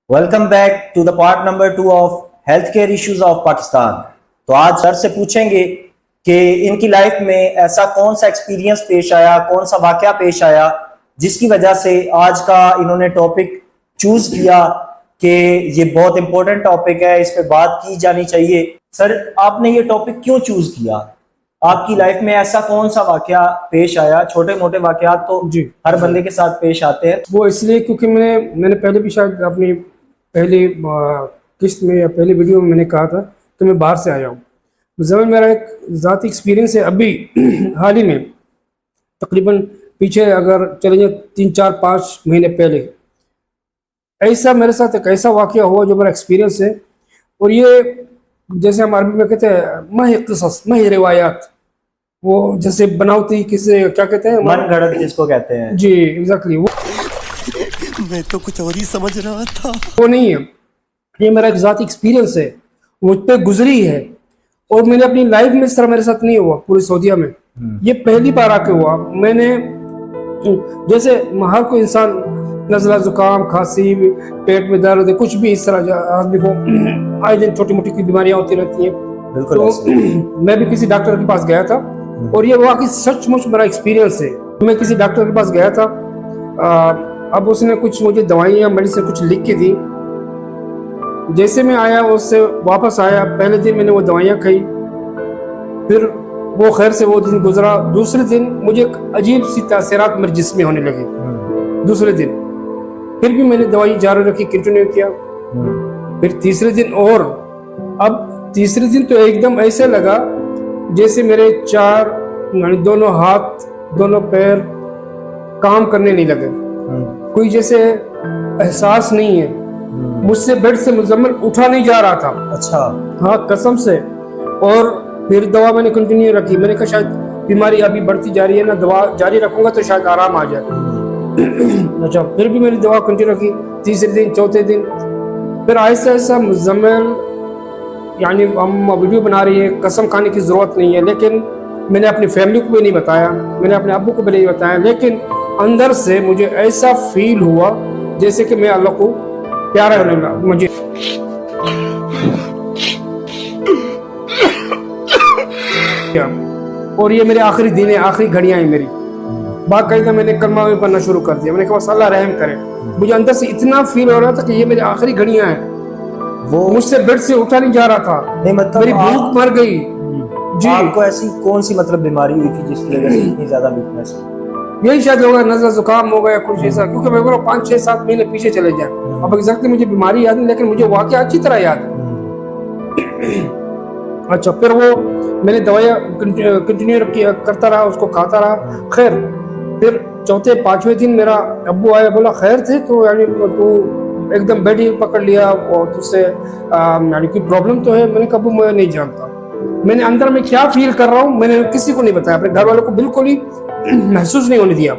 Welcome back to the part number 2 of health care issues of Pakistan. तो आज sir से पूछेंगे कि इनकी लाइफ में ऐसा कौन सा एक्सपीरियंस पेश आया, कौन सा वाकया पेश आया जिसकी वजह से आज का इन्होंने टॉपिक चूज किया कि ये बहुत इंपॉर्टेंट टॉपिक है, इस पे बात की जानी चाहिए। सर, आपने ये टॉपिक क्यों चूज किया? आपकी लाइफ में ऐसा कौन सा वाकया पेश आया? छोटे मोटे वाकयात तो जी हर बंदे के साथ पेश आते हैं। वो इसलिए क्योंकि मैंने पहले भी शायद अपनी पहली किस्त में या पहली वीडियो में मैंने कहा था कि मैं बाहर से आया हूँ। ज़मीन मेरा एक ज़ाती एक्सपीरियंस है। अभी हाल ही में तकरीबन पीछे अगर चले जाए 3-4-5 महीने पहले ऐसा मेरे साथ एक ऐसा वाकया हुआ जो मेरा एक्सपीरियंस है। और ये जैसे हम अरबी में कहते हैं मही रिवायात, वो जैसे बनावटी किसे क्या कहते हैं, मन गढ़ंत जिसको कहते हैं। जी एग्जैक्टली वो मैं तो कुछ और ही समझ रहा था। वो नहीं है, ये मेरा एक ज़ाती एक्सपीरियंस है, मुझ पे गुजरी है। और मैंने अपनी लाइफ में इस तरह मेरे साथ नहीं हुआ पूरी सऊदीया में। ये पहली बार आके हुआ। मैंने जैसे हर कोई इंसान नज़ला, जुकाम, खांसी, पेट में दर्द, कुछ भी इस तरह आदमी को आए दिन छोटी मोटी बीमारियां होती रहती हैं। बिल्कुल तो मैं भी किसी डॉक्टर के पास गया था और ये वाकई सचमुच मेरा एक्सपीरियंस है। मैं किसी डॉक्टर के पास गया था, अब उसने कुछ मुझे दवाइयाँ मेडिसिन कुछ लिख के दी। जैसे मैं आया उससे वापस आया, पहले दिन मैंने वो दवाइयाँ खाई, फिर वो खैर से वो दिन गुजरा। दूसरे दिन मुझे एक अजीब सी तासीरात मेरे जिस्म में होने लगी। दूसरे दिन फिर भी मैंने दवाई जारी रखी, कंटिन्यू किया। फिर तीसरे दिन, और अब तीसरे दिन तो एकदम ऐसे लगा जैसे मेरे दोनों हाथ दोनों पैर काम करने नहीं लगे, कोई जैसे एहसास नहीं है। मुझसे बेड से मुजम्मल उठा नहीं जा रहा था। अच्छा। हाँ, कसम से। और फिर दवा मैंने कंटिन्यू रखी। मैंने कहा शायद बीमारी अभी बढ़ती जा रही है ना, दवा जारी रखूंगा तो शायद आराम आ जाए। अच्छा, फिर भी मैंने दवा कंटिन्यू रखी। तीसरे दिन, चौथे दिन, फिर ऐसा ऐसा मुजम्मल, यानी हम वीडियो बना रही है, कसम खाने की जरूरत नहीं है, लेकिन मैंने अपनी फैमिली को भी नहीं बताया, मैंने अपने अब्बू को भी नहीं बताया, लेकिन अंदर से मुझे ऐसा फील हुआ जैसे कि मैं अल्लाह को प्यारा होने लगा मुझे। और ये मेरे आखिरी दिन है, आखिरी घड़ियां हैं मेरी। बाकायदा मैंने कलमा में पढ़ना शुरू कर दिया। मैंने कहा बस अल्लाह रहम करे। मुझे अंदर से इतना फील हो रहा था कि ये मेरी आखिरी घड़ियां हैं। वो मुझसे बेड से उठा नहीं जा रहा था। नहीं, मतलब मेरी भूख मर गई। जी, आपको ऐसी कौन सी मतलब बीमारी हुई थी जिसकी वजह से इतनी ज्यादा वीकनेस? यही शायद होगा, नज़ला जुकाम हो गया कुछ ऐसा, क्योंकि मैं बोला 5-6-7 महीने पीछे चले जाए। अब एग्जैक्टली मुझे बीमारी याद नहीं, लेकिन मुझे वाकया अच्छी तरह याद है। अच्छा, फिर वो मैंने दवाइयाँ कंटिन्यू करता रहा, उसको खाता रहा। खैर, फिर चौथे 5वें दिन मेरा अब्बू आया, बोला खैर थे तो, यानी तू एकदम बेड ही पकड़ लिया और तुझसे यानी कोई प्रॉब्लम तो है? मैंने कहा अब्बू मैं नहीं जानता, मैंने अंदर में क्या फील कर रहा हूँ मैंने किसी को नहीं बताया, अपने घर वालों को बिल्कुल ही महसूस नहीं होने दिया।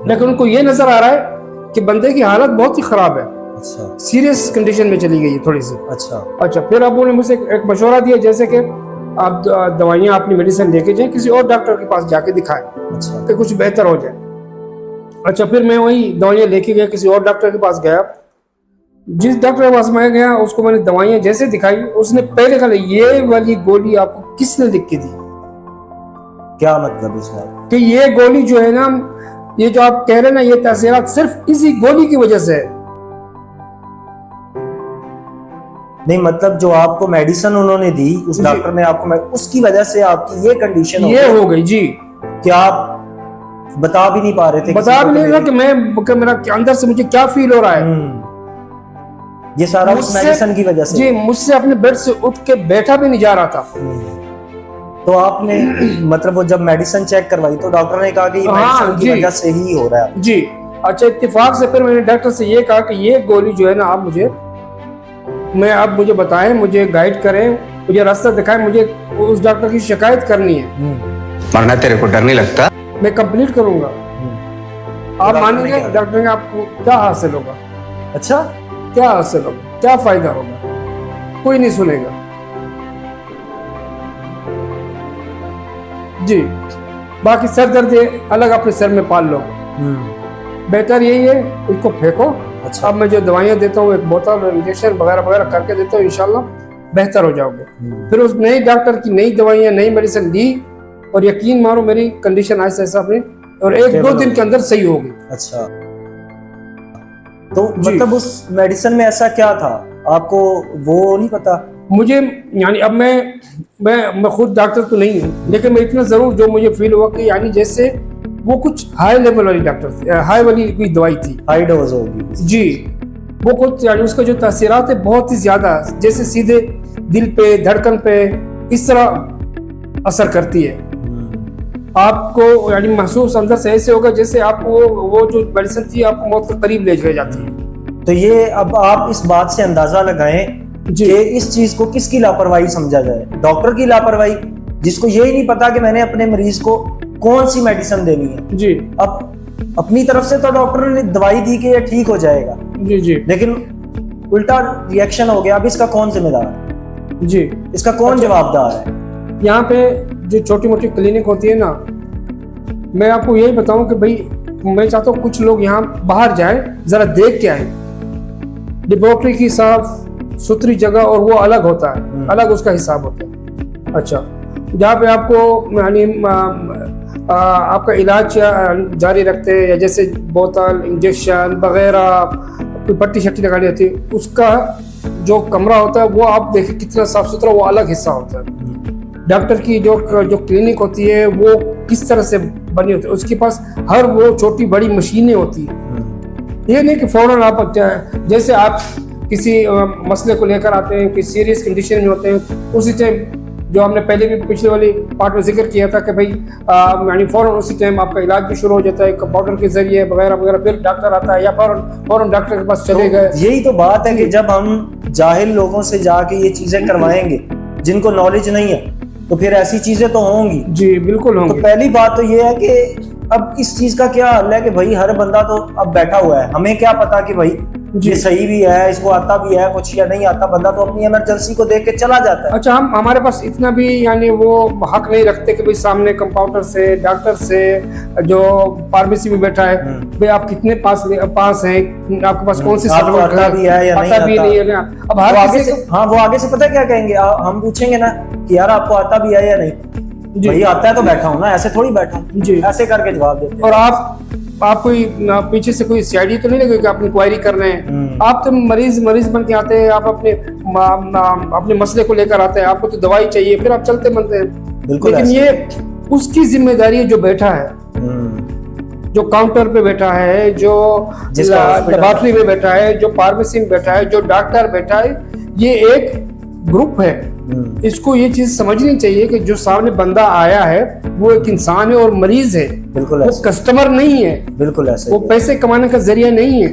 लेकिन उनको ये नजर आ रहा है कि बंदे की हालत बहुत ही खराब है। अच्छा। सीरियस कंडीशन में चली गई है थोड़ी सी। अच्छा, फिर अब्बू ने मुझे एक मशवरा दिया, जैसे कि आप दवाइयाँ अपनी मेडिसिन लेके जाए, किसी और डॉक्टर के पास जाके दिखाएं। अच्छा। कि कुछ बेहतर हो जाए। अच्छा, फिर मैं वही दवाइयाँ लेके गया, किसी और डॉक्टर के पास गया। जिस डॉक्टर के पास मैं गया उसको मैंने दवाइयाँ जैसे दिखाई, उसने पहले कहा ये वाली गोली आपको किसने लिख के दी? क्या मतलब इसका? कि ये गोली जो है ना, ये जो आप कह रहे हैं ना, ये तासीरात सिर्फ इसी गोली की वजह से है। नहीं, मतलब जो आपको मेडिसिन उन्होंने दी, उस डॉक्टर ने आपको, उसकी वजह से आपकी ये कंडीशन ये हो गई। जी, क्या आप बता भी नहीं पा रहे थे? बता भी नहीं रहा कि मेरा अंदर से मुझे क्या फील हो रहा है। ये सारा उस मेडिसिन की वजह से। जी, मुझसे अपने बेड से उठ के बैठा भी नहीं जा रहा था। तो आपने मतलब वो जब मेडिसिन चेक करवाई तो डॉक्टर ने कहा कि ये मेडिसिन की वजह से ही हो रहा है? जी। अच्छा, इत्तेफाक से फिर मैंने डॉक्टर से ये कहा कि ये गोली जो है ना, आप मुझे बताएं, मुझे गाइड करें, मुझे रास्ता दिखाएं, मुझे उस डॉक्टर की शिकायत करनी है। मरना तेरे को डर नहीं लगता? मैं कंप्लीट करूंगा। आप मानेंगे डॉक्टर ने आपको क्या हासिल होगा? अच्छा, क्या हासिल होगा, क्या फायदा होगा? कोई नहीं सुनेगा। जी, बाकी सर दर्द अलग अपने सर में पाल लो। बेहतर यही है, इसको फेंको अच्छा। अब मैं जो दवाइयाँ देता हूँ, एक बोतल इंजेक्शन वगैरह वगैरह करके देता हूँ, इंशाल्लाह बेहतर हो जाओगे। फिर उस नई डॉक्टर की नई दवाइयाँ, नई मेडिसिन ली, और यकीन मानो मेरी कंडीशन ऐसा ऐसा अपनी, और 1-2 दिन के अंदर सही हो गई। अच्छा, तो मतलब उस मेडिसिन में ऐसा क्या था आपको वो नहीं पता? मुझे यानी अब मैं खुद डॉक्टर तो नहीं हूँ, लेकिन मैं इतना जरूर जो मुझे फील हुआ कि यानी जैसे वो कुछ हाई लेवल वाली डॉक्टर थी, हाई वाली कोई दवाई थी, हाई डोज होगी जी। वो कुछ यानी उसका जो तासीरात है बहुत ही ज्यादा, जैसे सीधे दिल पे, धड़कन पे इस तरह असर करती है। आपको यानी महसूस अंदर से ऐसे होगा जैसे आपको वो जो मेडिसिन थी आपको मौत के करीब ले जाती है। तो ये अब आप इस बात से अंदाजा लगाएं जी। कि इस चीज को किसकी लापरवाही समझा जाए? डॉक्टर की लापरवाही, जिसको यही नहीं पता कि मैंने अपने मरीज को कौन सी मेडिसिन देनी है। जी अब अपनी तरफ से तो डॉक्टर ने दवाई दी कि ये ठीक हो जाएगा, जी जी लेकिन उल्टा रिएक्शन हो गया। अब इसका कौन जिम्मेदार है? जी। इसका कौन जवाबदार है? यहाँ पे जो छोटी मोटी क्लिनिक होती है ना, मैं आपको यही बताऊं कि भाई मैं चाहता हूँ कुछ लोग यहाँ बाहर जाए, जरा देख के आए। लेबोरेटरी की साफ सुथरी जगह और वो अलग होता है, अलग उसका हिसाब होता है। अच्छा, जहाँ पे आपको यानी आपका इलाज जारी रखते हैं, या जैसे बोतल इंजेक्शन वगैरह कोई पट्टी शट्टी लगानी होती है, उसका जो कमरा होता है वो आप देखिए कितना साफ सुथरा, वो अलग हिस्सा होता है। डॉक्टर की जो क्लिनिक होती है वो किस तरह से बनी होती है, उसके पास हर वो छोटी बड़ी मशीनें होती है। ये नहीं कि फौरन आप जैसे आप किसी मसले को लेकर आते हैं, किसी सीरियस कंडीशन में होते हैं, उसी टाइम जो हमने पहले भी पिछले वाली पार्ट में जिक्र किया था कि भाई यानी फौरन उसी टाइम आपका इलाज भी शुरू हो जाता है कंपाउंडर के जरिए वगैरह वगैरह, फिर डॉक्टर आता है या फौरन डॉक्टर के पास चले गए। यही तो बात है कि जब हम जाहिल लोगों से जाके ये चीजें करवाएंगे जिनको नॉलेज नहीं है, तो फिर ऐसी चीजें तो होंगी। जी बिल्कुल तो होंगे। पहली बात तो ये है कि अब इस चीज का क्या हल है कि भाई हर बंदा तो अब बैठा हुआ है, हमें क्या पता कि भाई ये सही भी है, इसको आता भी है कुछ या नहीं आता। बंदा तो अपनी इमरजेंसी को देख के चला जाता है। अच्छा, हमारे पास इतना भी यानी वो हक नहीं रखते कि भाई सामने कंपाउंडर से, डॉक्टर से, जो फार्मेसी में बैठा है, भाई आप कितने पास हैं, आपके पास कौन सी सर्टिफिकेट आता भी है या नहीं आता। भी नहीं है। अब हर आगे से वो आगे से पता है क्या कहेंगे? हम पूछेंगे ना कि यार आपको आता भी है या नहीं, भाई आता है तो बैठा हूँ ना, ऐसे थोड़ी बैठा हूँ जी, ऐसे करके जवाब देते हैं। और आप कोई पीछे से कोई सीआईडी तो नहीं लगे कि आप इंक्वायरी कर रहे हैं। आप तो मरीज बन के आते हैं, आप अपने मसले को लेकर आते हैं, आपको तो दवाई चाहिए, फिर आप चलते बनते हैं। लेकिन ये उसकी जिम्मेदारी है जो बैठा है, जो काउंटर पे बैठा है, जो लेबोरेटरी में बैठा है, जो फार्मेसी में बैठा है, जो डॉक्टर बैठा है, ये एक ग्रुप है। इसको ये चीज समझनी चाहिए कि जो सामने बंदा आया है वो एक इंसान है और मरीज है, बिल्कुल वो कस्टमर नहीं है, बिल्कुल ऐसे वो पैसे कमाने का जरिया नहीं है।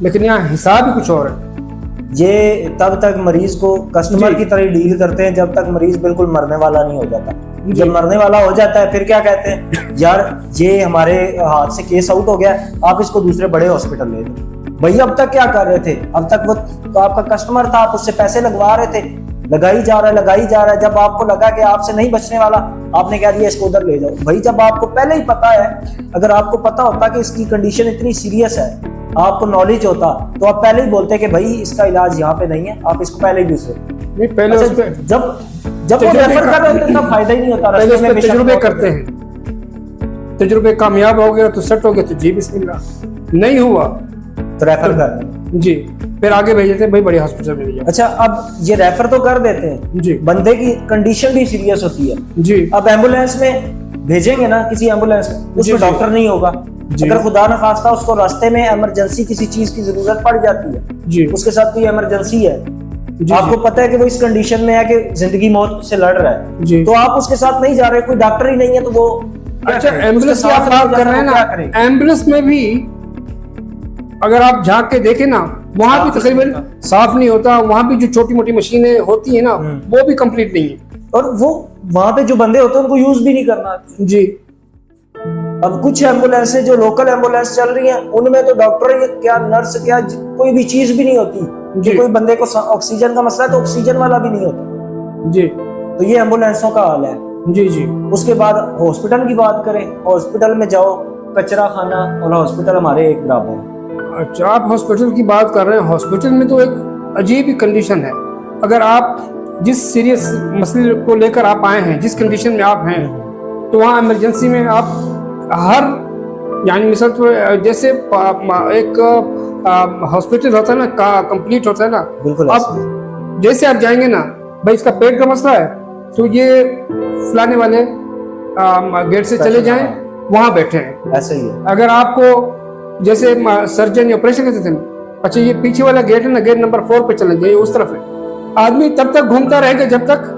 लेकिन यहाँ हिसाब ही कुछ और है। ये तब तक मरीज को कस्टमर की तरह डील करते हैं जब तक मरीज बिल्कुल मरने वाला नहीं हो जाता। जब मरने वाला हो जाता है फिर क्या कहते हैं, यार ये हमारे हाथ से केस आउट हो गया, आप इसको दूसरे बड़े हॉस्पिटल ले लो। भैया अब तक क्या कर रहे थे? अब तक वो आपका कस्टमर था, आप उससे पैसे लगवा रहे थे, लगाई जा रहा है। जब आपको लगा कि आपसे नहीं बचने वाला, आपने कह दिया इसको उधर ले जाओ। भाई जब आपको पहले ही पता है, अगर आपको पता होता कि इसकी कंडीशन इतनी सीरियस है, आपको नॉलेज होता, तो आप पहले ही बोलते कि भाई इसका इलाज यहाँ पे नहीं है, आप इसको पहले ही दूसरे नहीं पहले अच्छा, जब वो रेफर कर रहे होते तब फायदा ही नहीं होता। पहले उसमें तजुर्बे करते हैं, तजुर्बे कामयाब हो गया तो सेट हो गया तो जी बिस्मिल्लाह, नहीं हुआ तो रेफर कर जी, फिर आगे भेज देते हैं भाई बड़े हॉस्पिटल में ले जाओ। अच्छा, अब ये रेफर तो कर देते हैं जी, बंदे की कंडीशन भी सीरियस होती है जी। अब एम्बुलेंस में भेजेंगे ना, किसी एम्बुलेंस में उसमें डॉक्टर नहीं होगा। अगर खुदा न खास्ता उसको रास्ते में इमरजेंसी किसी चीज की जरूरत पड़ जाती है जी, उसके साथ कोई इमरजेंसी है, जी, आपको पता है कि वो इस कंडीशन में है कि जिंदगी मौत से लड़ रहा है जी, तो आप उसके साथ नहीं जा रहे, कोई डॉक्टर ही नहीं है तो वो अच्छा एम्बुलेंस की आप बात कर रहे हैं ना, एम्बुलेंस में भी अगर आप झांक के देखें ना, वहां भी तकरीबन साफ नहीं होता, वहां भी जो छोटी मोटी मशीनें होती है ना वो भी कंप्लीट नहीं है, और वो वहां पे जो बंदे होते हैं उनको यूज भी नहीं करना जी। अब कुछ एम्बुलेंसें जो लोकल एम्बुलेंस चल रही हैं उनमें तो डॉक्टर क्या नर्स क्या कोई भी चीज भी नहीं होती कि कोई बंदे को ऑक्सीजन का मसला है तो ऑक्सीजन वाला भी नहीं होता जी। तो ये एम्बुलेंसों का हाल है जी जी। उसके बाद हॉस्पिटल की बात करें, हॉस्पिटल में जाओ कचरा खाना और हॉस्पिटल हमारे एक बराबर है। अच्छा, आप हॉस्पिटल की बात कर रहे हैं। हॉस्पिटल में तो एक अजीब ही कंडीशन है। अगर आप जिस सीरियस मसले को लेकर आप आए हैं, जिस कंडीशन में आप हैं, तो वहाँ इमरजेंसी में आप हर यानी मिसाल तो जैसे एक हॉस्पिटल होता है ना, कंप्लीट होता है ना, बिल्कुल अब जैसे आप जाएंगे ना, भाई इसका पेट का मसला है तो ये फलाने वाले गेट से चले जाएं, वहां बैठे हैं। ऐसे ही है। अगर आपको जैसे सर्जन या ऑपरेशन करते थे, अच्छा ये पीछे वाला गेट है ना, गेट नंबर 4 पे चले जाइए, उस तरफ है। आदमी तब तक घूमता रहेगा जब तक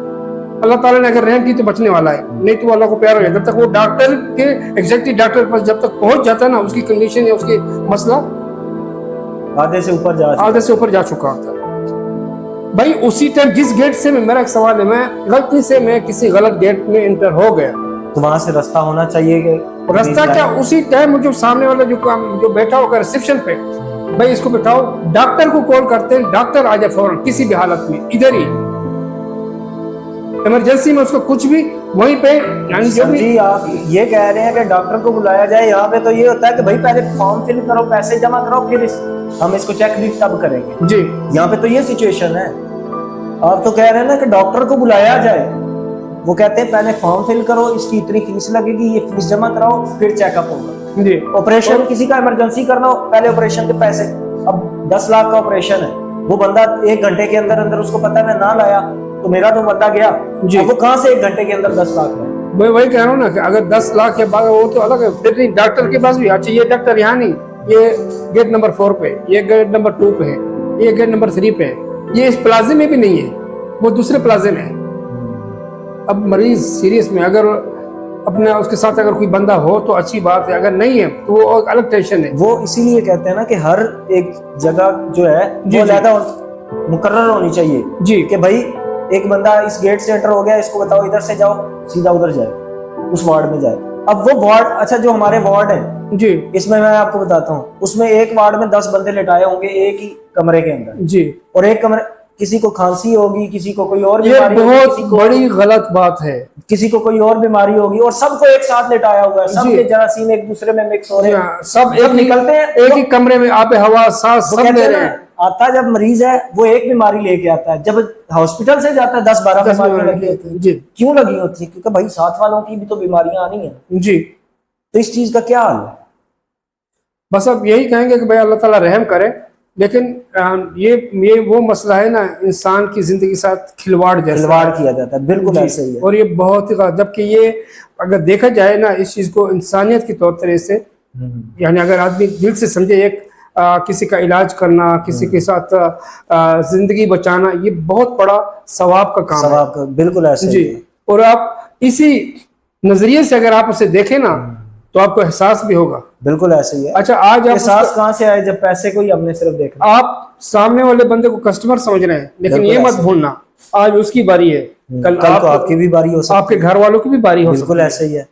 अल्लाह ताला ने अगर रहम की तो बचने वाला है, नहीं तो अल्लाह को प्यार हो जाए। जब तक वो डॉक्टर के एग्जैक्टली डॉक्टर के पास जब तक पहुंच जाता है ना, उसकी कंडीशन या उसकी मसला आधे से ऊपर जा चुका होता है। भाई उसी टाइम जिस गेट से मेरा एक सवाल है, मैं गलती से मैं किसी गलत गेट में एंटर हो गया, तो वहां से रास्ता होना चाहिए कि रास्ता क्या, उसी टाइम जो सामने वाला जो बैठा होगा रिसेप्शन पे, भाई इसको बिठाओ, डॉक्टर को कॉल करते हैं, डॉक्टर आ जाए फौरन किसी भी हालत में, इधर ही इमरजेंसी में, उसको कुछ भी वहीं पे। यानी जो भी जी आप ये कह रहे हैं कि डॉक्टर को बुलाया जाए, यहाँ पे तो ये होता है कि भाई पहले फॉर्म फिल करो, पैसे जमा करो, फिर हम इसको चेक भी तब करेंगे जी, यहाँ पे तो ये सिचुएशन है। आप तो कह रहे हैं ना कि डॉक्टर को बुलाया जाए, वो कहते हैं पहले फॉर्म फिल करो, इसकी इतनी फीस लगेगी, ये फीस जमा कराओ, फिर चेकअप होगा जी। ऑपरेशन किसी का इमरजेंसी करना हो, पहले ऑपरेशन के पैसे, अब 10 लाख का ऑपरेशन है, वो बंदा 1 घंटे के अंदर अंदर उसको पता है मैं ना लाया तो मेरा तो बंदा गया जी। अब वो कहाँ से 1 घंटे के अंदर 10 लाख है। मैं वही कह रहा हूँ ना कि अगर 10 लाख के बाद वो तो अलग है, फिर नहीं डॉक्टर के पास भी, अच्छा ये डॉक्टर यहाँ नहीं, ये गेट नंबर 4 पे, ये गेट नंबर 2 पे है, ये गेट नंबर 3 पे है, ये इस प्लाजे में भी नहीं है, वो दूसरे प्लाजे में है। अब मरीज सीरियस में अगर अपने उसके साथ अगर कोई बंदा हो तो अच्छी बात है, अगर नहीं है तो वो अलग टेंशन है। वो इसीलिए कहते हैं ना कि हर एक जगह जो है जी, वो जी। ज्यादा मुकर्रर होनी चाहिए जी कि भाई एक बंदा इस गेट से एंटर हो गया, इसको बताओ इधर से जाओ, सीधा उधर जाए, उस वार्ड में जाए। अब वो वार्ड, अच्छा जो हमारे वार्ड है जी इसमें मैं आपको बताता हूँ, उसमें एक वार्ड में 10 बंदे लेटाए होंगे एक ही कमरे के अंदर, जी, और एक कमरे, किसी को खांसी होगी, किसी को कोई और ये बीमारी होगी, बहुत किसी को बड़ी गलत बात है। किसी को कोई और बीमारी होगी, और सबको एक साथ लेटाया हुआ है, जी। सबके जरासीम एक दूसरे में मिक्स हो रहे हैं, सब जब निकलते हैं एक ही कमरे में आप हवा सांस वो सब कहते ले हैं रहे ना, हैं। आता जब मरीज है वो एक बीमारी लेके आता है, जब हॉस्पिटल से जाता है 10-12 10 बीमारियां बीमारी लगी होती हैं। जी क्यों लगी होती है? क्योंकि भाई साथ वालों की भी तो बीमारियां आनी है। जी। तो इस चीज का क्या हाल है? बस अब यही कहेंगे कि भाई अल्लाह ताला रहम करे, लेकिन ये वो मसला है ना, इंसान की जिंदगी के साथ खिलवाड़ जैसा खिलवाड़ किया जाता है, बिल्कुल जी। ऐसे ही है। और ये बहुत ही जबकि ये अगर देखा जाए ना इस चीज को इंसानियत के तौर तरीके से, यानी अगर आदमी दिल से समझे, एक किसी का इलाज करना, किसी के साथ जिंदगी बचाना, ये बहुत बड़ा सवाब का काम है। सवाब का बिल्कुल ऐसे ही जी। है। और आप इसी नजरिए से अगर आप उसे देखें ना तो आपको एहसास भी होगा। बिल्कुल ऐसे ही है। अच्छा आज आप एहसास कहाँ से आए? जब पैसे को ही हमने सिर्फ देखा। आप सामने वाले बंदे को कस्टमर समझ रहे हैं, लेकिन बिल्कुल ये मत ऐसे। भूलना आज उसकी बारी है, कल को आपकी भी बारी हो सकती आपके घर वालों की भी बारी हो है। बिल्कुल सकती है। ऐसे ही है।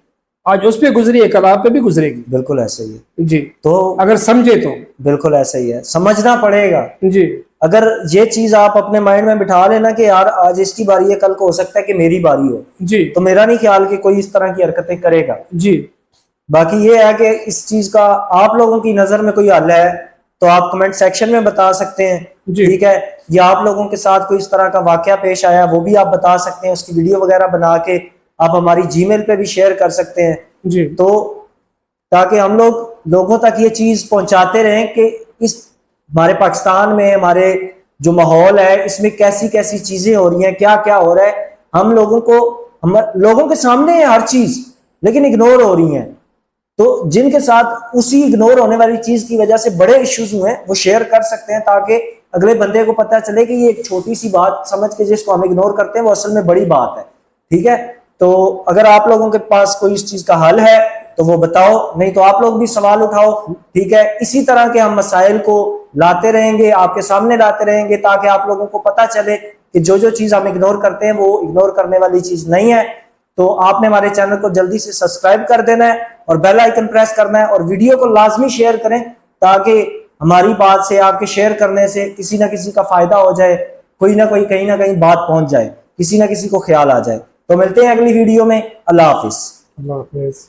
आज उस पे गुजरी है, कल आप पे भी गुजरेगी। बिल्कुल ऐसे ही है। जी। तो अगर समझे तो बिल्कुल ऐसे ही है, समझना पड़ेगा। जी अगर ये चीज आप अपने माइंड में बिठा लेना कि यार आज इसकी बारी है, कल को हो सकता है कि मेरी बारी हो, जी तो मेरा नहीं ख्याल कि कोई इस तरह की हरकतें करेगा। जी। बाकी ये है कि इस चीज का आप लोगों की नजर में कोई हल है तो आप कमेंट सेक्शन में बता सकते हैं, जी। ठीक है। या आप लोगों के साथ कोई इस तरह का वाकया पेश आया वो भी आप बता सकते हैं, उसकी वीडियो वगैरह बना के आप हमारी जीमेल पे भी शेयर कर सकते हैं। जी। तो ताकि हम लोगों तक ये चीज पहुंचाते रहें कि इस हमारे पाकिस्तान में हमारे जो माहौल है इसमें कैसी कैसी चीजें हो रही हैं, क्या क्या हो रहा है। हम लोगों के सामने है हर चीज, लेकिन इग्नोर हो रही हैं। तो जिनके साथ उसी इग्नोर होने वाली चीज की वजह से बड़े इश्यूज हुए हैं वो शेयर कर सकते हैं, ताकि अगले बंदे को पता चले कि ये एक छोटी सी बात समझ के जिसको हम इग्नोर करते हैं वो असल में बड़ी बात है, ठीक है। तो अगर आप लोगों के पास कोई इस चीज का हल है तो वो बताओ, नहीं तो आप लोग भी सवाल उठाओ, ठीक है। इसी तरह के हम मसाइल को लाते रहेंगे, आपके सामने लाते रहेंगे, ताकि आप लोगों को पता चले कि जो जो चीज हम इग्नोर करते हैं वो इग्नोर करने वाली चीज नहीं है। तो आपने हमारे चैनल को जल्दी से सब्सक्राइब कर देना है और बेल आइकन प्रेस करना है, और वीडियो को लाजमी शेयर करें ताकि हमारी बात से, आपके शेयर करने से किसी ना किसी का फायदा हो जाए, कोई ना कोई कहीं ना कहीं बात पहुंच जाए, किसी ना किसी को ख्याल आ जाए। तो मिलते हैं अगली वीडियो में। अल्लाह हाफिज। अल्लाह हाफिज।